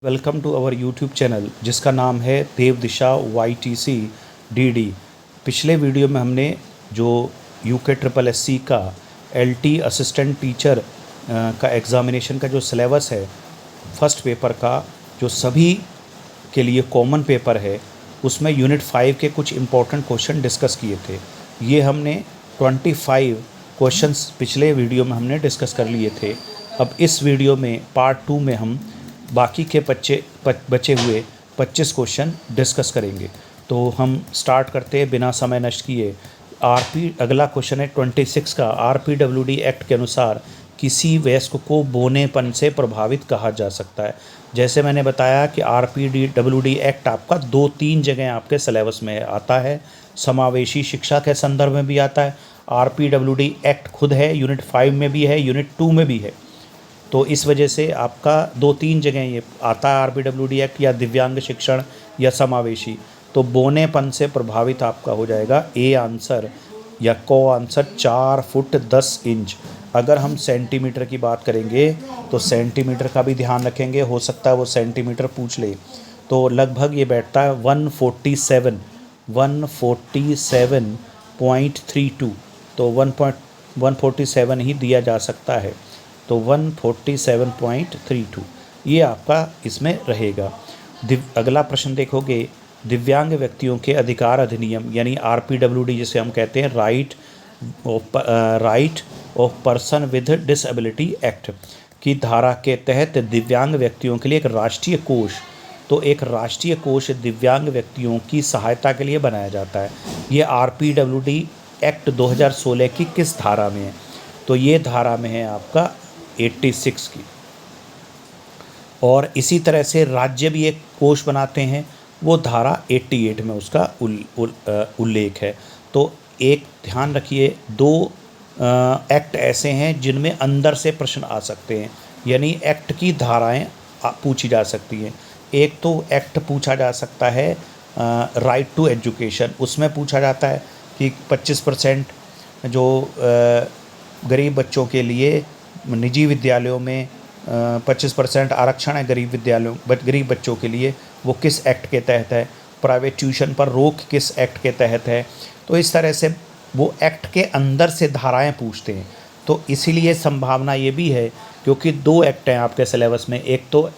Welcome to our YouTube channel जिसका नाम है देव दिशा YTC DD। पिछले वीडियो में हमने जो UK SSSC का LT असिस्टेंट टीचर का एग्ज़ामिनेशन का जो सिलेबस है फर्स्ट पेपर का, जो सभी के लिए कॉमन पेपर है, उसमें यूनिट 5 के कुछ इम्पोर्टेंट क्वेश्चन डिस्कस किए थे। ये हमने 25 क्वेश्चंस पिछले वीडियो में हमने डिस्कस कर लिए थे। अब इस वीडियो में पार्ट 2 में हम बाकी के बचे हुए 25 क्वेश्चन डिस्कस करेंगे। तो हम स्टार्ट करते हैं बिना समय नष्ट किए। अगला क्वेश्चन है 26 का। RPWD एक्ट के अनुसार किसी वयस्क को बौनेपन से प्रभावित कहा जा सकता है। जैसे मैंने बताया कि RPWD एक्ट आपका 2-3 जगह आपके सिलेबस में आता है, समावेशी शिक्षा के संदर्भ में भी आता है। RPWD एक्ट खुद है, यूनिट 5 में भी है, यूनिट 2 में भी है। तो इस वजह से आपका 2-3 जगह ये आता है RPWD एक्ट, या दिव्यांग शिक्षण या समावेशी। तो बौनेपन से प्रभावित आपका हो जाएगा ए आंसर या को आंसर 4 फुट 10 इंच। अगर हम सेंटीमीटर की बात करेंगे तो सेंटीमीटर का भी ध्यान रखेंगे, हो सकता है वो सेंटीमीटर पूछ ले। तो लगभग ये बैठता है 147.32। तो 147 ही दिया जा सकता है। तो 147.32 ये आपका इसमें रहेगा। अगला प्रश्न देखोगे, दिव्यांग व्यक्तियों के अधिकार अधिनियम यानी RPWD जिसे हम कहते हैं, right of person with disability act की धारा के तहत दिव्यांग व्यक्तियों के लिए एक राष्ट्रीय कोष, तो एक राष्ट्रीय कोष दिव्यांग व्यक्तियों की सहायता के लिए बनाया जाता है। ये RPWD एक्ट 2016 की किस धारा में है? तो ये धारा में है आपका 86 की। और इसी तरह से राज्य भी एक कोष बनाते हैं, वो धारा 88 में उसका उल्लेख है। तो एक ध्यान रखिए, 2 एक्ट ऐसे हैं जिनमें अंदर से प्रश्न आ सकते हैं, यानी एक्ट की धाराएं पूछी जा सकती हैं। एक तो एक्ट पूछा जा सकता है राइट टू एजुकेशन, उसमें पूछा जाता है कि 25% जो गरीब बच्चों के लिए निजी विद्यालयों में 25% आरक्षण है गरीब बच्चों के लिए, वो किस एक्ट के तहत है। प्राइवेट ट्यूशन पर रोक किस एक्ट के तहत है। तो इस तरह से वो एक्ट के अंदर से धाराएं पूछते हैं। तो इसीलिए संभावना ये भी है, क्योंकि 2 एक्ट हैं आपके सिलेबस में, एक तो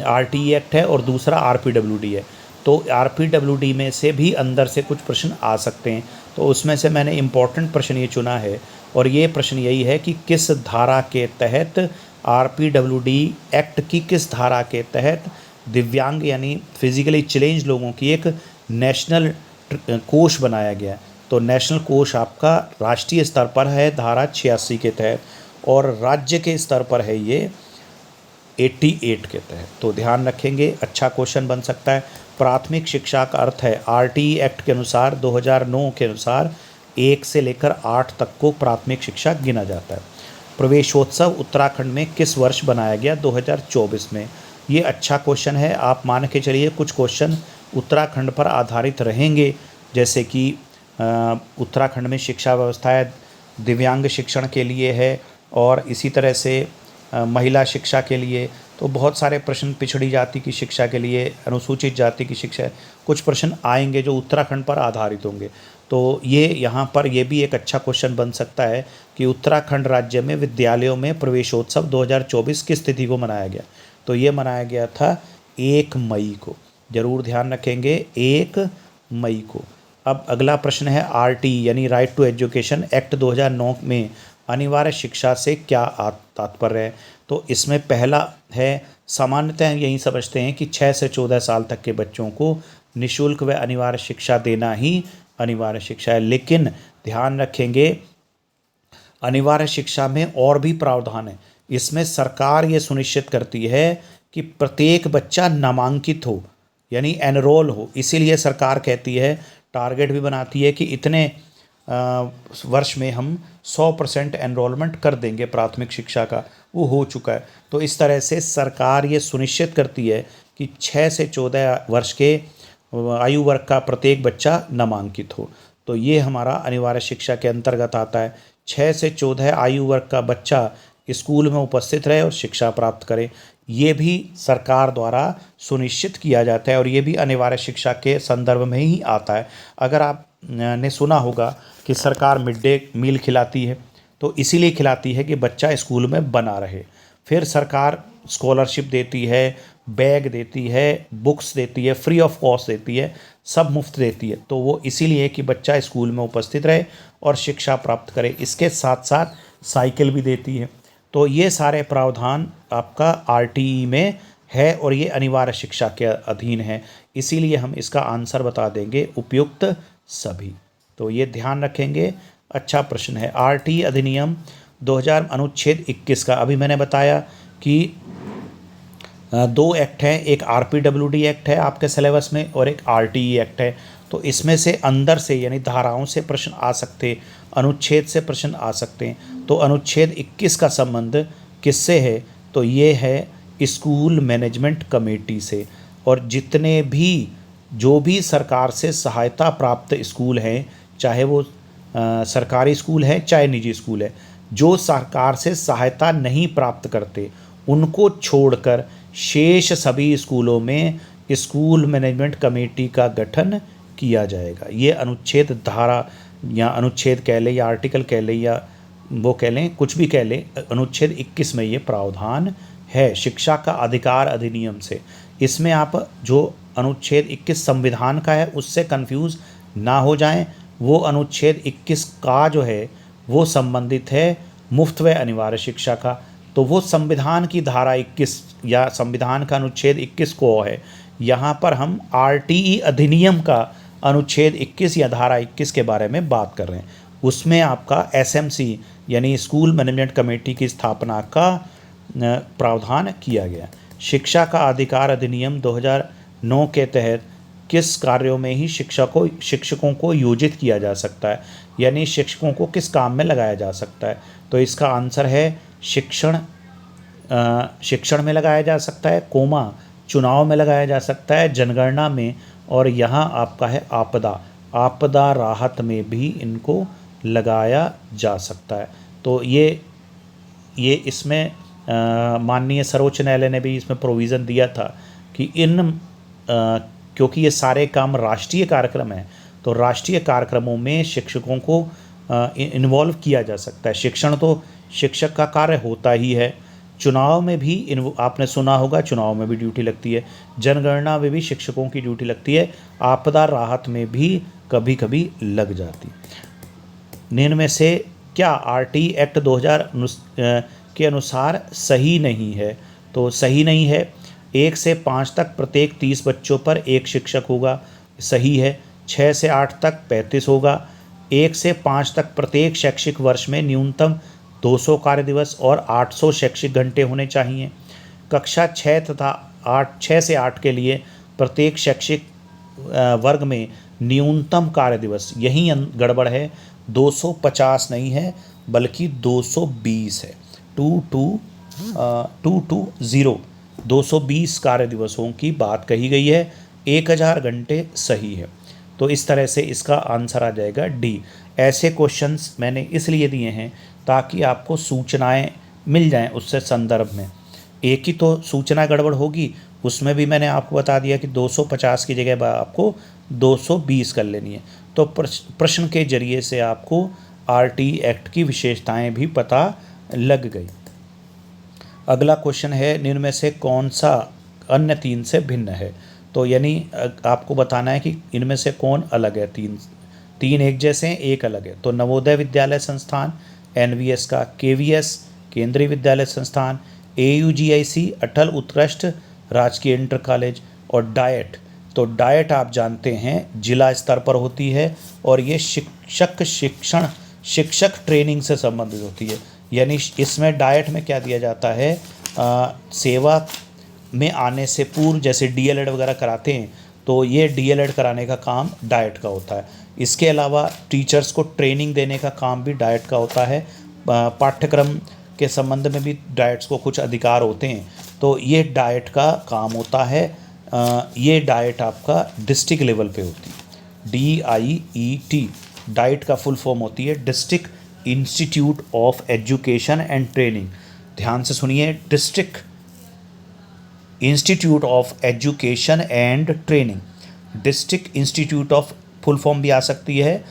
RTE एक्ट है और दूसरा RPWD है। तो RPWD में से भी अंदर से कुछ प्रश्न आ सकते हैं। तो उसमें से मैंने इम्पोर्टेंट प्रश्न ये चुना है, और ये प्रश्न यही है कि किस धारा के तहत RPWD एक्ट की किस धारा के तहत दिव्यांग यानी फिजिकली चैलेंज लोगों की एक नेशनल कोष बनाया गया। तो नेशनल कोष आपका राष्ट्रीय स्तर पर है धारा 86 के तहत, और राज्य के स्तर पर है ये 88 के तहत। तो ध्यान रखेंगे, अच्छा क्वेश्चन बन सकता है। प्राथमिक शिक्षा का अर्थ है RTE एक्ट के अनुसार 2009 के अनुसार 1 से लेकर 8 तक को प्राथमिक शिक्षा गिना जाता है। प्रवेशोत्सव उत्तराखंड में किस वर्ष बनाया गया? 2024 में। ये अच्छा क्वेश्चन है। आप मान के चलिए कुछ क्वेश्चन उत्तराखंड पर आधारित रहेंगे, जैसे कि उत्तराखंड में शिक्षा व्यवस्था है, दिव्यांग शिक्षण के लिए है, और इसी तरह से महिला शिक्षा के लिए। तो बहुत सारे प्रश्न, पिछड़ी जाति की शिक्षा के लिए, अनुसूचित जाति की शिक्षा, कुछ प्रश्न आएंगे जो उत्तराखंड पर आधारित होंगे। तो ये यहाँ पर ये भी एक अच्छा क्वेश्चन बन सकता है कि उत्तराखंड राज्य में विद्यालयों में प्रवेशोत्सव 2024 किस तिथि को मनाया गया? तो ये मनाया गया था 1 मई को। ज़रूर ध्यान रखेंगे, 1 मई को। अब अगला प्रश्न है RTE यानी राइट टू एजुकेशन एक्ट 2009 में अनिवार्य शिक्षा से क्या तात्पर्य है? तो इसमें पहला है, सामान्यतः यही समझते हैं कि 6 से 14 साल तक के बच्चों को निःशुल्क व अनिवार्य शिक्षा देना ही अनिवार्य शिक्षा है। लेकिन ध्यान रखेंगे, अनिवार्य शिक्षा में और भी प्रावधान है। इसमें सरकार ये सुनिश्चित करती है कि प्रत्येक बच्चा नामांकित हो, यानी एनरोल हो। इसीलिए सरकार कहती है, टारगेट भी बनाती है कि इतने वर्ष में हम 100% एनरोलमेंट कर देंगे प्राथमिक शिक्षा का। वो हो चुका है। तो इस तरह से सरकार ये सुनिश्चित करती है कि 6 से 14 वर्ष के आयु वर्ग का प्रत्येक बच्चा नामांकित हो। तो ये हमारा अनिवार्य शिक्षा के अंतर्गत आता है। 6 से 14 आयु वर्ग का बच्चा स्कूल में उपस्थित रहे और शिक्षा प्राप्त करे। ये भी सरकार द्वारा सुनिश्चित किया जाता है और ये भी अनिवार्य शिक्षा के संदर्भ में ही आता है। अगर आप ने सुना होगा कि सरकार मिड डे मील खिलाती है, तो इसीलिए खिलाती है कि बच्चा स्कूल में बना रहे। फिर सरकार स्कॉलरशिप देती है, बैग देती है, बुक्स देती है, फ्री ऑफ कॉस्ट देती है, सब मुफ्त देती है। तो वो इसीलिए कि बच्चा स्कूल में उपस्थित रहे और शिक्षा प्राप्त करे। इसके साथ साथ साइकिल भी देती है। तो ये सारे प्रावधान आपका आरटीई में है और ये अनिवार्य शिक्षा के अधीन है। इसीलिए हम इसका आंसर बता देंगे उपयुक्त सभी। तो ये ध्यान रखेंगे। अच्छा प्रश्न है। आरटीई अधिनियम 2000 अनुच्छेद 21 का अभी मैंने बताया कि दो एक्ट हैं, एक आरपीडब्ल्यूडी एक्ट है आपके सिलेबस में और एक आरटीई एक्ट है। तो इसमें से अंदर से यानी धाराओं से प्रश्न आ सकते, अनुच्छेद से प्रश्न आ सकते हैं। तो अनुच्छेद 21 का संबंध किससे है? तो ये है स्कूल मैनेजमेंट कमेटी से। और जितने भी जो भी सरकार से सहायता प्राप्त स्कूल हैं, चाहे वो सरकारी स्कूल है चाहे निजी स्कूल है, जो सरकार से सहायता नहीं प्राप्त करते उनको छोड़कर शेष सभी स्कूलों में स्कूल मैनेजमेंट कमेटी का गठन किया जाएगा। ये अनुच्छेद धारा या अनुच्छेद कह लें या आर्टिकल कह लें या वो कह लें, कुछ भी कह लें, अनुच्छेद 21 में ये प्रावधान है शिक्षा का अधिकार अधिनियम से। इसमें आप जो अनुच्छेद 21 संविधान का है उससे कंफ्यूज ना हो जाएं। वो अनुच्छेद 21 का जो है वो संबंधित है मुफ्त व अनिवार्य शिक्षा का। तो वो संविधान की धारा 21 या संविधान का अनुच्छेद 21 को है। यहाँ पर हम आरटीई अधिनियम का अनुच्छेद 21 या धारा 21 के बारे में बात कर रहे हैं। उसमें आपका एसएमसी यानी स्कूल मैनेजमेंट कमेटी की स्थापना का प्रावधान किया गया। शिक्षा का अधिकार अधिनियम 2009 के तहत किस कार्यों में ही शिक्षकों को योजित किया जा सकता है, यानी शिक्षकों को किस काम में लगाया जा सकता है? तो इसका आंसर है शिक्षण में लगाया जा सकता है, चुनाव में लगाया जा सकता है, जनगणना में, और यहाँ आपका है आपदा राहत में भी इनको लगाया जा सकता है। तो ये इसमें माननीय सर्वोच्च न्यायालय ने भी इसमें प्रोविज़न दिया था कि क्योंकि ये सारे काम राष्ट्रीय कार्यक्रम हैं, तो राष्ट्रीय कार्यक्रमों में शिक्षकों को इन्वॉल्व किया जा सकता है। शिक्षण तो शिक्षक का कार्य होता ही है। चुनाव में भी आपने सुना होगा, चुनाव में भी ड्यूटी लगती है, जनगणना में भी शिक्षकों की ड्यूटी लगती है, आपदा राहत में भी कभी कभी लग जाती। निम्न में से क्या आरटीई एक्ट 2000 के अनुसार सही नहीं है? तो सही नहीं है। 1 से 5 तक प्रत्येक 30 बच्चों पर एक शिक्षक होगा, सही है। 6 से 8 तक 35 होगा। 1 से 5 तक प्रत्येक शैक्षिक वर्ष में न्यूनतम 200 कार्य दिवस और 800 शैक्षिक घंटे होने चाहिए। कक्षा 6 से 8 के लिए प्रत्येक शैक्षिक वर्ग में न्यूनतम कार्य दिवस, यही गड़बड़ है, 250 नहीं है बल्कि 220 है। 220 कार्य दिवसों की बात कही गई है। 1000 घंटे सही है। तो इस तरह से इसका आंसर आ जाएगा डी। ऐसे क्वेश्चंस मैंने इसलिए दिए हैं ताकि आपको सूचनाएं मिल जाएं उससे संदर्भ में। एक ही तो सूचना गड़बड़ होगी, उसमें भी मैंने आपको बता दिया कि 250 की जगह आपको 220 कर लेनी है। तो प्रश्न के जरिए से आपको आरटीई एक्ट की विशेषताएं भी पता लग गई। अगला क्वेश्चन है, निम्न में से कौन सा अन्य 3 से भिन्न है? तो यानी आपको बताना है कि इनमें से कौन अलग है। तीन एक जैसे हैं, एक अलग है। तो नवोदय विद्यालय संस्थान एनवीएस का, केवीएस केंद्रीय विद्यालय संस्थान, एयूजीआईसी अटल उत्कृष्ट राजकीय इंटर कॉलेज, और डाइट। तो डाइट आप जानते हैं जिला स्तर पर होती है और ये शिक्षक ट्रेनिंग से संबंधित होती है। यानी इसमें डाइट में क्या दिया जाता है, सेवा में आने से पूर्व जैसे डीएलएड वगैरह कराते हैं, तो ये डीएलएड कराने का काम डाइट का होता है। इसके अलावा टीचर्स को ट्रेनिंग देने का काम भी डाइट का होता है। पाठ्यक्रम के संबंध में भी डाइट्स को कुछ अधिकार होते हैं, तो ये डाइट का काम होता है। ये डाइट आपका डिस्ट्रिक्ट लेवल पे होती है, DIET। डाइट का फुल फॉर्म होती है district institute of education and training. ध्यान से सुनिए, district institute of education and training, district institute of, full form भी आ सकती है,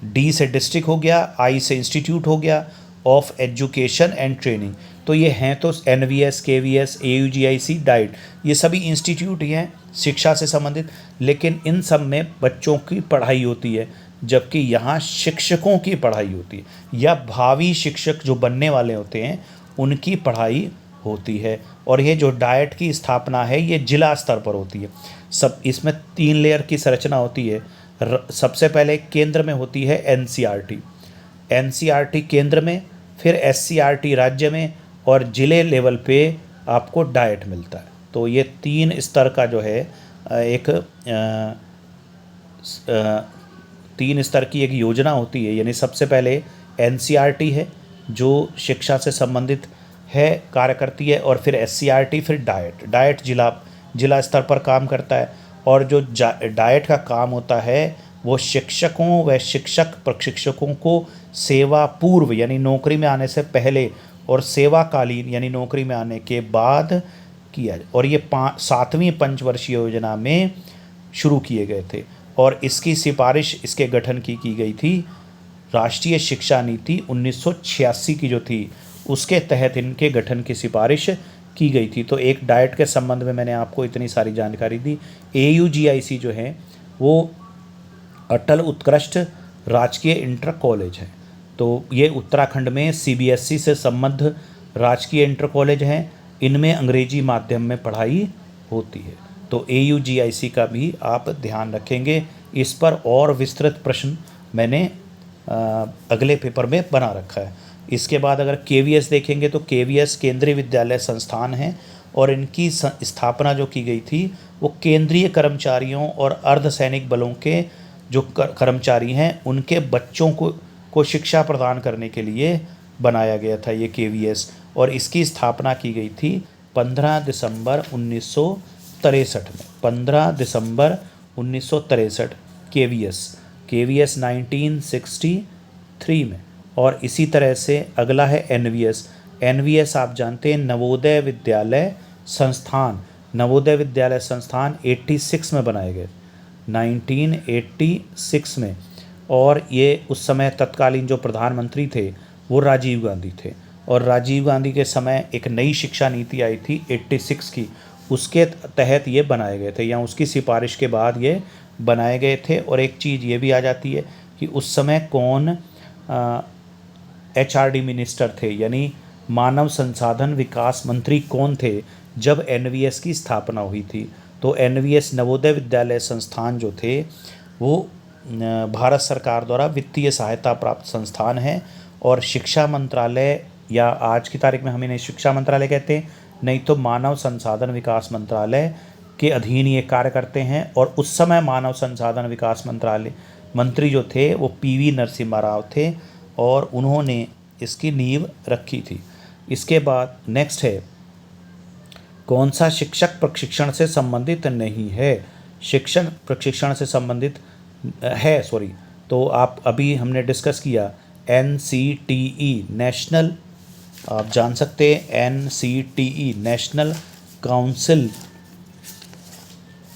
डी से डिस्ट्रिक्ट हो गया, आई से इंस्टीट्यूट हो गया, ऑफ एजुकेशन एंड ट्रेनिंग। तो ये हैं तो NVS, KVS, AUGIC, डाइट, ये सभी इंस्टीट्यूट ही हैं शिक्षा से संबंधित, लेकिन इन सब में बच्चों की पढ़ाई होती है, जबकि यहाँ शिक्षकों की पढ़ाई होती है, या भावी शिक्षक जो बनने वाले होते हैं उनकी पढ़ाई होती है। और ये जो डाइट की स्थापना है ये जिला स्तर पर होती है। सब इसमें 3 लेयर की संरचना होती है। सबसे पहले केंद्र में होती है NCERT केंद्र में, फिर SCERT राज्य में, और जिले लेवल पे आपको डाइट मिलता है। तो ये 3 स्तर का जो है एक 3 स्तर की एक योजना होती है। यानी सबसे पहले NCERT है जो शिक्षा से संबंधित है, कार्य करती है, और फिर SCERT, फिर डाइट जिला स्तर पर काम करता है। और जो डाइट का काम होता है वो शिक्षकों व शिक्षक प्रशिक्षकों को सेवा पूर्व यानी नौकरी में आने से पहले और सेवाकालीन यानी नौकरी में आने के बाद किया, और ये 7वीं पंचवर्षीय योजना में शुरू किए गए थे। और इसकी सिफारिश इसके गठन की गई थी राष्ट्रीय शिक्षा नीति 1986 की जो थी उसके तहत इनके गठन की सिफारिश की गई थी। तो एक डाइट के संबंध में मैंने आपको इतनी सारी जानकारी दी। AUGIC जो है वो अटल उत्कृष्ट राजकीय इंटर कॉलेज है। तो ये उत्तराखंड में CBSE से संबद्ध राजकीय इंटर कॉलेज हैं। इनमें अंग्रेजी माध्यम में पढ़ाई होती है। तो AUGIC का भी आप ध्यान रखेंगे। इस पर और विस्तृत प्रश्न मैंने अगले पेपर में बना रखा है। इसके बाद अगर KVS देखेंगे तो KVS केंद्रीय विद्यालय संस्थान है, और इनकी स्थापना जो की गई थी वो केंद्रीय कर्मचारियों और अर्धसैनिक बलों के जो कर्मचारी हैं उनके बच्चों को शिक्षा प्रदान करने के लिए बनाया गया था ये KVS। और इसकी स्थापना की गई थी 15 दिसंबर 1963 में। 15 दिसंबर 1963 KVS 1963 में। और इसी तरह से अगला है NVS आप जानते हैं नवोदय विद्यालय संस्थान। नवोदय विद्यालय संस्थान 86 में बनाए गए, 1986 में। और ये उस समय तत्कालीन जो प्रधानमंत्री थे वो राजीव गांधी थे, और राजीव गांधी के समय एक नई शिक्षा नीति आई थी 86 की, उसके तहत ये बनाए गए थे, या उसकी सिफारिश के बाद ये बनाए गए थे। और एक चीज़ ये भी आ जाती है कि उस समय कौन HRD मिनिस्टर थे, यानी मानव संसाधन विकास मंत्री कौन थे जब NVS की स्थापना हुई थी। तो NVS नवोदय विद्यालय संस्थान जो थे वो भारत सरकार द्वारा वित्तीय सहायता प्राप्त संस्थान है, और शिक्षा मंत्रालय, या आज की तारीख में हम इन्हें शिक्षा मंत्रालय कहते हैं, नहीं तो मानव संसाधन विकास मंत्रालय के अधीन ये कार्य करते हैं। और उस समय मानव संसाधन विकास मंत्रालय मंत्री जो थे वो PV नरसिम्हा राव थे, और उन्होंने इसकी नींव रखी थी। इसके बाद नेक्स्ट है कौन सा शिक्षक प्रशिक्षण से संबंधित नहीं है। शिक्षण प्रशिक्षण से संबंधित है, तो आप अभी हमने डिस्कस किया NCTE नेशनल, आप जान सकते हैं NCTE national council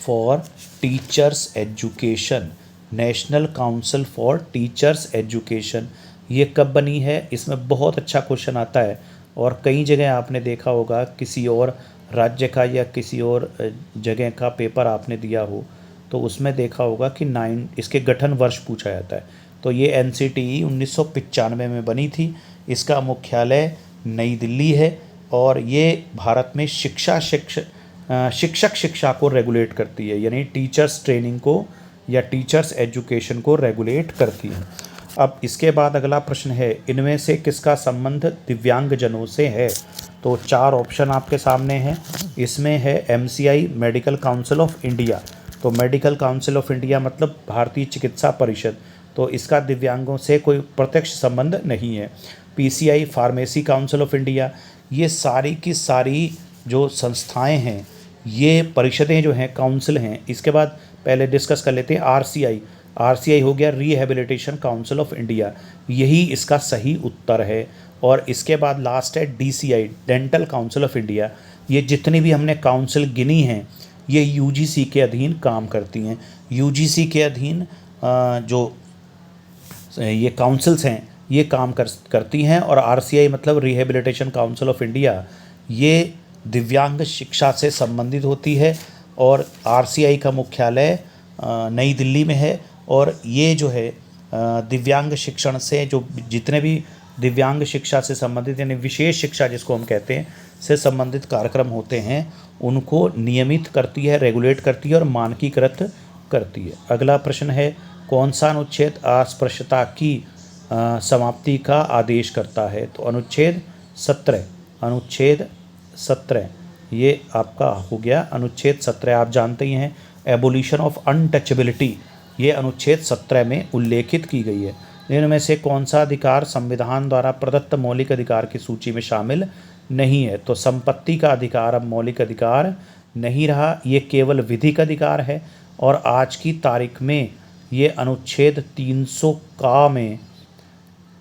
for teachers education. National council for teachers education ये कब बनी है, इसमें बहुत अच्छा क्वेश्चन आता है। और कई जगह आपने देखा होगा किसी और राज्य का या किसी और जगह का पेपर आपने दिया हो तो उसमें देखा होगा कि इसके गठन वर्ष पूछा जाता है। तो ये NCTE 1995 में बनी थी। इसका मुख्यालय नई दिल्ली है, और ये भारत में शिक्षक शिक्षा को रेगुलेट करती है, यानी टीचर्स ट्रेनिंग को या टीचर्स एजुकेशन को रेगुलेट करती है। अब इसके बाद अगला प्रश्न है इनमें से किसका संबंध दिव्यांगजनों से है। तो 4 ऑप्शन आपके सामने हैं। इसमें है MCI medical council of India. तो मेडिकल काउंसिल ऑफ इंडिया मतलब भारतीय चिकित्सा परिषद, तो इसका दिव्यांगों से कोई प्रत्यक्ष संबंध नहीं है। PCI pharmacy council of India, ये सारी की सारी जो संस्थाएं हैं, ये परिषदें जो हैं, काउंसिल हैं। इसके बाद पहले डिस्कस कर लेते हैं RCI हो गया रिहेबिलिटेशन काउंसिल ऑफ इंडिया, यही इसका सही उत्तर है। और इसके बाद लास्ट है DCI dental council of India, ये जितनी भी हमने काउंसिल गिनी हैं ये यूजीसी के अधीन काम करती हैं। यूजीसी के अधीन जो ये काउंसिल्स हैं ये काम करती हैं। और आरसीआई मतलब रिहेबिलिटेशन काउंसिल ऑफ इंडिया, ये दिव्यांग शिक्षा से संबंधित होती है और आरसीआई का मुख्यालय नई दिल्ली में है। और ये जो है दिव्यांग शिक्षण से जो जितने भी दिव्यांग शिक्षा से संबंधित यानी विशेष शिक्षा जिसको हम कहते हैं से संबंधित कार्यक्रम होते हैं उनको नियमित करती है, रेगुलेट करती है और मानकीकृत करती है। अगला प्रश्न है, कौन सा अनुच्छेद अस्पृश्यता की समाप्ति का आदेश करता है? तो अनुच्छेद 17 ये आपका हो गया अनुच्छेद 17। आप जानते ही हैं एबोलिशन ऑफ अनटचेबिलिटी ये अनुच्छेद 17 में उल्लेखित की गई है। इनमें से कौन सा अधिकार संविधान द्वारा प्रदत्त मौलिक अधिकार की सूची में शामिल नहीं है? तो संपत्ति का अधिकार अब मौलिक अधिकार नहीं रहा, ये केवल विधिक अधिकार है। और आज की तारीख में ये अनुच्छेद 300 का में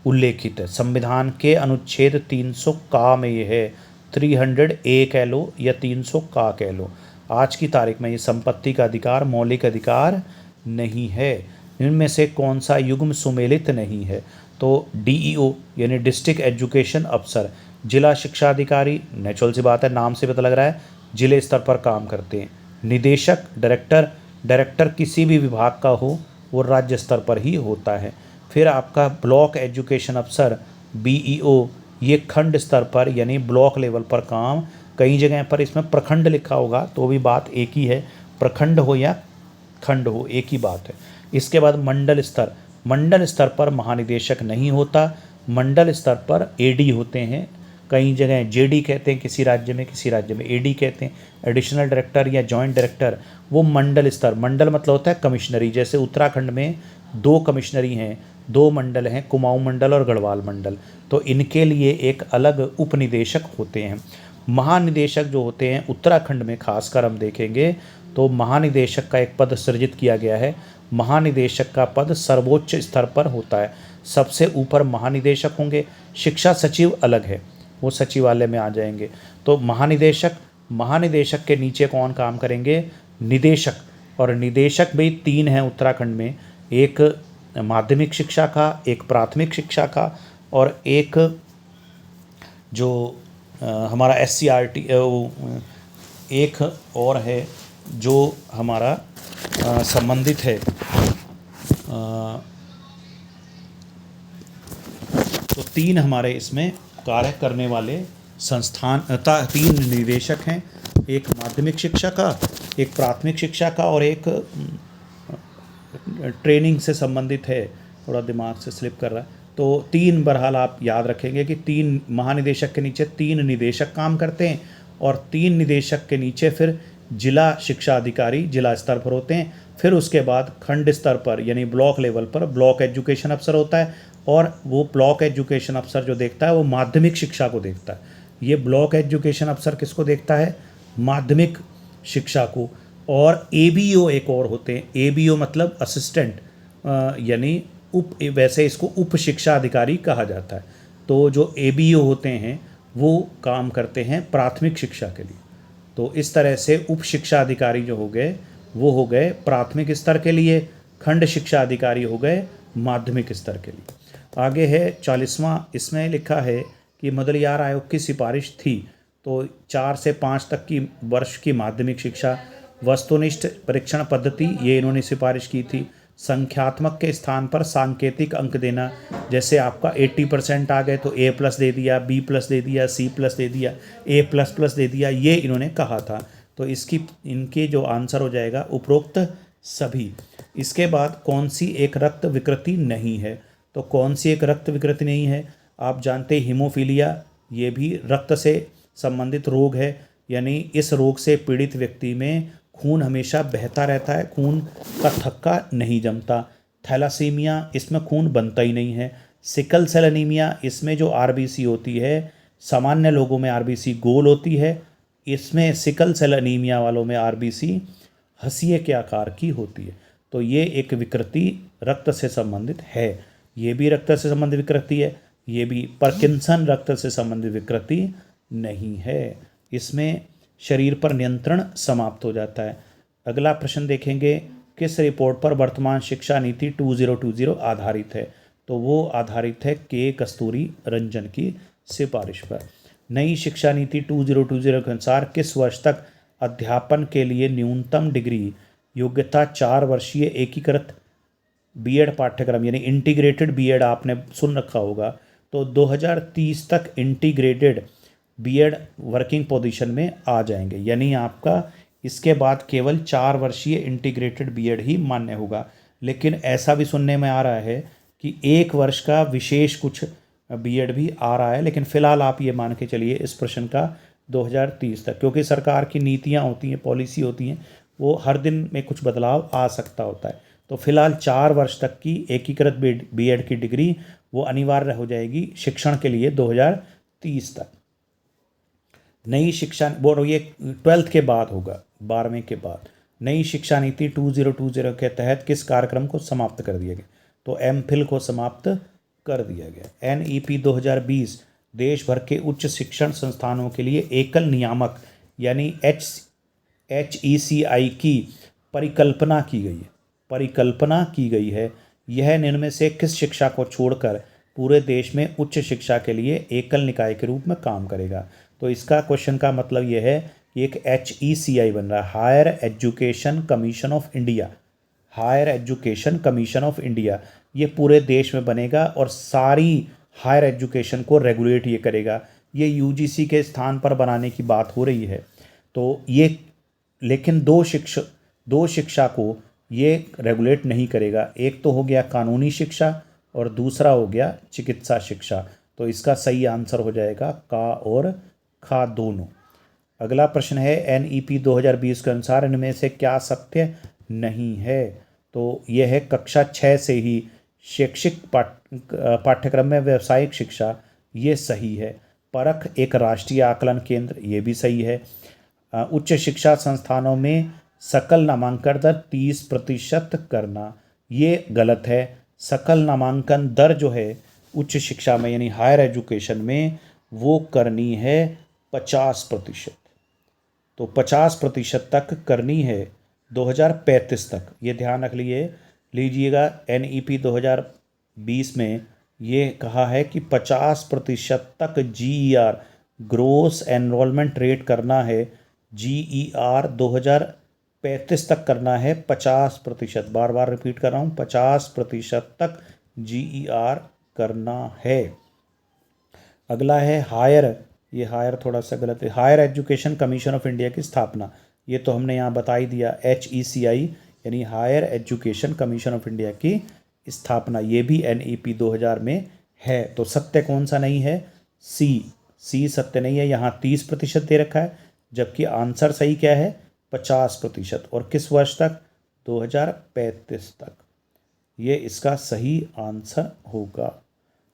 उल्लेखित है। संविधान के अनुच्छेद 300 का में ये है, 300A कह लो या 300 का कह लो। आज की तारीख में ये संपत्ति का अधिकार मौलिक अधिकार नहीं है। इनमें से कौन सा युग्म सुमेलित नहीं है? तो डीईओ यानी डिस्ट्रिक्ट एजुकेशन अफसर, जिला शिक्षा अधिकारी, नेचुरल सी बात है नाम से पता लग रहा है जिले स्तर पर काम करते हैं। निदेशक डायरेक्टर किसी भी विभाग का हो वो राज्य स्तर पर ही होता है। फिर आपका ब्लॉक एजुकेशन अफसर बीईओ, ये खंड स्तर पर यानी ब्लॉक लेवल पर काम, कई जगह पर इसमें प्रखंड लिखा होगा तो भी बात एक ही है, प्रखंड हो या खंड हो एक ही बात है। इसके बाद मंडल स्तर पर महानिदेशक नहीं होता, मंडल स्तर पर एडी होते हैं। कई जगह जेडी कहते हैं किसी राज्य में एडी कहते हैं, एडिशनल डायरेक्टर या जॉइंट डायरेक्टर। वो मंडल स्तर, मंडल मतलब होता है कमिश्नरी। जैसे उत्तराखंड में 2 कमिश्नरी हैं, 2 मंडल हैं, कुमाऊं मंडल और गढ़वाल मंडल, तो इनके लिए एक अलग उपनिदेशक होते हैं। महानिदेशक जो होते हैं उत्तराखंड में खासकर हम देखेंगे तो महानिदेशक का एक पद सृजित किया गया है। महानिदेशक का पद सर्वोच्च स्तर पर होता है, सबसे ऊपर महानिदेशक होंगे। शिक्षा सचिव अलग है, वो सचिवालय में आ जाएंगे। तो महानिदेशक के नीचे कौन काम करेंगे? निदेशक। और निदेशक भी 3 हैं उत्तराखंड में, एक माध्यमिक शिक्षा का, एक प्राथमिक शिक्षा का और एक जो हमारा SCRT एक और है जो हमारा संबंधित है। तो 3 हमारे इसमें कार्य करने वाले संस्थान 3 निदेशक हैं, एक माध्यमिक शिक्षा का, एक प्राथमिक शिक्षा का और एक ट्रेनिंग से संबंधित है। थोड़ा दिमाग से स्लिप कर रहा है। तो 3 बहरहाल आप याद रखेंगे कि 3 महानिदेशक के नीचे 3 निदेशक काम करते हैं और 3 निदेशक के नीचे फिर जिला शिक्षा अधिकारी जिला स्तर पर होते हैं। फिर उसके बाद खंड स्तर पर यानी ब्लॉक लेवल पर ब्लॉक एजुकेशन अफसर होता है और वो ब्लॉक एजुकेशन अफसर जो देखता है वो माध्यमिक शिक्षा को देखता है। ये ब्लॉक एजुकेशन अफसर किसको देखता है? माध्यमिक शिक्षा को। और एबीओ एक और होते हैं, एबीओ मतलब असिस्टेंट यानी वैसे इसको उप शिक्षा अधिकारी कहा जाता है। तो जो एबीओ होते हैं वो काम करते हैं प्राथमिक शिक्षा के लिए। तो इस तरह से उप शिक्षा अधिकारी जो हो गए वो हो गए प्राथमिक स्तर के लिए, खंड शिक्षा अधिकारी हो गए माध्यमिक स्तर के लिए। आगे है 40वां, इसमें लिखा है कि मुदलियार आयोग की सिफारिश थी तो 4 से 5 तक की वर्ष की माध्यमिक शिक्षा, वस्तुनिष्ठ परीक्षण पद्धति ये इन्होंने सिफारिश की थी। संख्यात्मक के स्थान पर सांकेतिक अंक देना, जैसे आपका 80% आ गए तो A+ दे दिया, B+ दे दिया, C+ दे दिया, A++ दे दिया, ये इन्होंने कहा था। तो इनके जो आंसर हो जाएगा उपरोक्त सभी। इसके बाद कौन सी एक रक्त विकृति नहीं है? तो कौन सी एक रक्त विकृति नहीं है? आप जानते हीमोफीलिया, ये भी रक्त से संबंधित रोग है, यानी इस रोग से पीड़ित व्यक्ति में खून हमेशा बहता रहता है, खून का थक्का नहीं जमता। थैलासीमिया, इसमें खून बनता ही नहीं है। सिकल सेल एनीमिया, इसमें जो आरबीसी होती है, सामान्य लोगों में आरबीसी गोल होती है, इसमें सिकल सेल एनीमिया वालों में आरबीसी हंसिए के आकार की होती है। तो ये एक विकृति रक्त से संबंधित है, ये भी रक्त से संबंधित विकृति है, ये भी। पार्किंसन रक्त से संबंधित विकृति नहीं है। इसमें शरीर पर नियंत्रण समाप्त हो जाता है। अगला प्रश्न देखेंगे, किस रिपोर्ट पर वर्तमान शिक्षा नीति 2020 आधारित है? तो वो आधारित है के कस्तूरी रंजन की सिफारिश पर। नई शिक्षा नीति 2020 के अनुसार किस वर्ष तक अध्यापन के लिए न्यूनतम डिग्री योग्यता 4 वर्षीय एकीकृत बीएड पाठ्यक्रम यानी इंटीग्रेटेड बीएड आपने सुन रखा होगा, तो 2030 तक इंटीग्रेटेड बीएड वर्किंग पोजीशन में आ जाएंगे। यानी आपका इसके बाद केवल 4 वर्षीय इंटीग्रेटेड बीएड ही मान्य होगा। लेकिन ऐसा भी सुनने में आ रहा है कि 1 वर्ष का विशेष कुछ बीएड भी आ रहा है, लेकिन फ़िलहाल आप ये मान के चलिए इस प्रश्न का 2030 तक, क्योंकि सरकार की नीतियाँ होती हैं, पॉलिसी होती हैं, वो हर दिन में कुछ बदलाव आ सकता होता है। तो फिलहाल 4 वर्ष तक की एकीकृत बीएड की डिग्री वो अनिवार्य हो जाएगी शिक्षण के लिए 2030 तक। नई शिक्षा बोर्ड ये 12th के बाद होगा, 12वें के बाद। नई शिक्षा नीति 2020 के तहत किस कार्यक्रम को समाप्त कर दिया गया? तो एमफिल को समाप्त कर दिया गया। एनईपी 2020 देश भर के उच्च शिक्षण संस्थानों के लिए एकल नियामक यानी HECI की परिकल्पना की गई है। यह निम्न में से किस शिक्षा को छोड़कर पूरे देश में उच्च शिक्षा के लिए एकल निकाय के रूप में काम करेगा? तो इसका क्वेश्चन का मतलब यह है कि एक HECI बन रहा है, higher education commission of India. Higher education commission of India ये पूरे देश में बनेगा और सारी हायर एजुकेशन को रेगुलेट ये करेगा। ये यूजीसी के स्थान पर बनाने की बात हो रही है। तो ये लेकिन दो शिक्षा को ये रेगुलेट नहीं करेगा। एक तो हो गया कानूनी शिक्षा और दूसरा हो गया चिकित्सा शिक्षा। तो इसका सही आंसर हो जाएगा का और खा दोनों। अगला प्रश्न है, एनईपी 2020 के अनुसार इनमें से क्या सत्य नहीं है? तो यह है कक्षा 6 से ही शैक्षिक पाठ्यक्रम में व्यावसायिक शिक्षा, ये सही है। परख एक राष्ट्रीय आकलन केंद्र, ये भी सही है। उच्च शिक्षा संस्थानों में सकल नामांकन दर 30% करना, ये गलत है। सकल नामांकन दर जो है उच्च शिक्षा में यानी हायर एजुकेशन में वो करनी है 50%। तो 50% तक करनी है 2035 तक, ये ध्यान रख लीजिएगा। एनईपी 2020 में ये कहा है कि 50% तक GER ग्रोस एनरोलमेंट रेट करना है। GER 2035 तक करना है 50%। बार बार रिपीट कर रहा हूँ, 50% तक GER करना है। अगला है हायर, ये हायर थोड़ा सा गलत है। Higher education commission of India की स्थापना, ये तो हमने यहाँ बता ही दिया, HECI यानी higher education commission of India की स्थापना, ये भी NEP 2000 में है। तो सत्य कौन सा नहीं है? सी सत्य नहीं है। यहाँ 30% दे रखा है, जबकि आंसर सही क्या है? 50%। और किस वर्ष तक? 2035 तक, ये इसका सही आंसर होगा।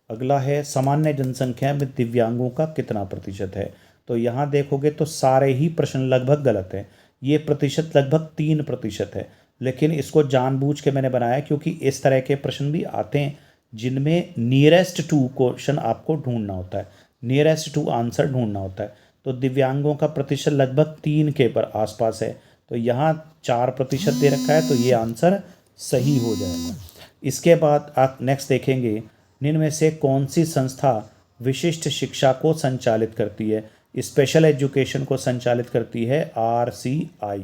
अगला है, सामान्य जनसंख्या में दिव्यांगों का कितना प्रतिशत है? तो यहाँ देखोगे तो सारे ही प्रश्न लगभग गलत हैं। ये प्रतिशत लगभग 3% है, लेकिन इसको जानबूझ के मैंने बनाया क्योंकि इस तरह के प्रश्न भी आते हैं जिनमें नियरेस्ट टू क्वेश्चन आपको ढूंढना होता है, नियरेस्ट टू आंसर ढूंढना होता है। तो दिव्यांगों का प्रतिशत लगभग 3 के पर आसपास है, तो यहाँ 4% दे रखा है, तो ये आंसर सही हो जाएगा। इसके बाद आप नेक्स्ट देखेंगे, निम्न में से कौन सी संस्था विशिष्ट शिक्षा को संचालित करती है? स्पेशल एजुकेशन को संचालित करती है RCI,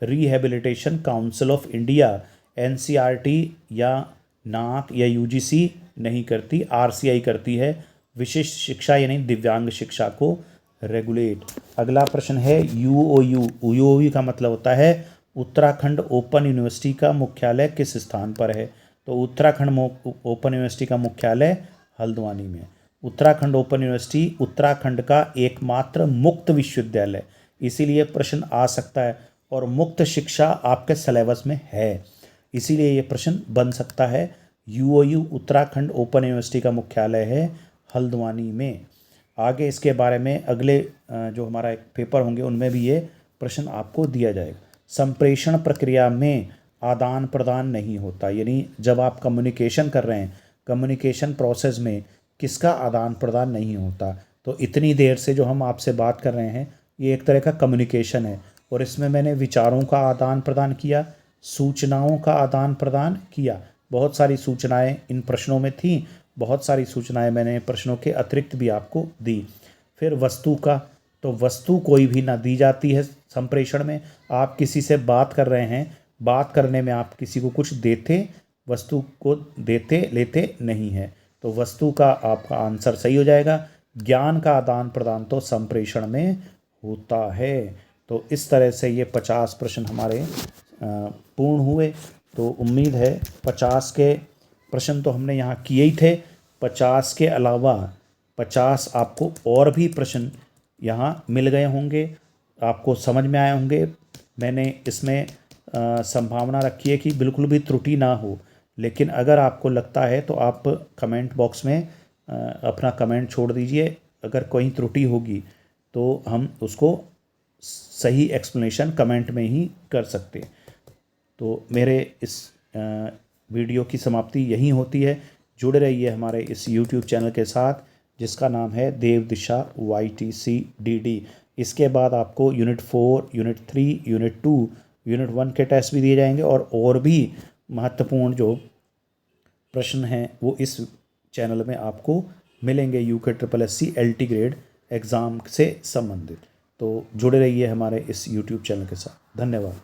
rehabilitation council of India. NCERT या NAAC या UGC नहीं करती, RCI करती है। विशिष्ट शिक्षा यानी दिव्यांग शिक्षा को रेगुलेट। अगला प्रश्न है, UOU का मतलब होता है उत्तराखंड ओपन यूनिवर्सिटी का मुख्यालय किस स्थान पर है? तो उत्तराखंड ओपन यूनिवर्सिटी का मुख्यालय हल्द्वानी में। उत्तराखंड ओपन यूनिवर्सिटी उत्तराखंड का एकमात्र मुक्त विश्वविद्यालय, इसीलिए प्रश्न आ सकता है, और मुक्त शिक्षा आपके सिलेबस में है, इसीलिए ये प्रश्न बन सकता है। UOU उत्तराखंड ओपन यूनिवर्सिटी का मुख्यालय है हल्द्वानी में। आगे इसके बारे में अगले जो हमारा एक पेपर होंगे उनमें भी ये प्रश्न आपको दिया जाएगा। संप्रेषण प्रक्रिया में आदान प्रदान नहीं होता, यानी जब आप कम्युनिकेशन कर रहे हैं, कम्युनिकेशन प्रोसेस में किसका आदान प्रदान नहीं होता? तो इतनी देर से जो हम आपसे बात कर रहे हैं ये एक तरह का कम्युनिकेशन है और इसमें मैंने विचारों का आदान प्रदान किया, सूचनाओं का आदान प्रदान किया। बहुत सारी सूचनाएं इन प्रश्नों में थी, बहुत सारी सूचनाएं मैंने प्रश्नों के अतिरिक्त भी आपको दी। फिर वस्तु का, तो वस्तु कोई भी ना दी जाती है संप्रेषण में। आप किसी से बात कर रहे हैं, बात करने में आप किसी को कुछ देते, वस्तु को देते लेते नहीं है, तो वस्तु का आपका आंसर सही हो जाएगा। ज्ञान का आदान प्रदान तो संप्रेषण में होता है। तो इस तरह से ये 50 प्रश्न हमारे पूर्ण हुए। तो उम्मीद है 50 के प्रश्न तो हमने यहाँ किए ही थे, 50 के अलावा 50 आपको और भी प्रश्न यहाँ मिल गए होंगे, आपको समझ में आए होंगे। मैंने इसमें संभावना रखी है कि बिल्कुल भी त्रुटि ना हो, लेकिन अगर आपको लगता है तो आप कमेंट बॉक्स में अपना कमेंट छोड़ दीजिए। अगर कोई त्रुटि होगी तो हम उसको सही एक्सप्लेनेशन कमेंट में ही कर सकते। तो मेरे इस वीडियो की समाप्ति यहीं होती है। जुड़े रहिए हमारे इस YouTube चैनल के साथ जिसका नाम है देव दिशा YTCDD। इसके बाद आपको यूनिट 4, यूनिट 3, यूनिट 2, यूनिट 1 के टेस्ट भी दिए जाएंगे और भी महत्वपूर्ण जो प्रश्न हैं वो इस चैनल में आपको मिलेंगे UKSSC LT ग्रेड एग्ज़ाम से संबंधित। तो जुड़े रहिए हमारे इस YouTube चैनल के साथ। धन्यवाद।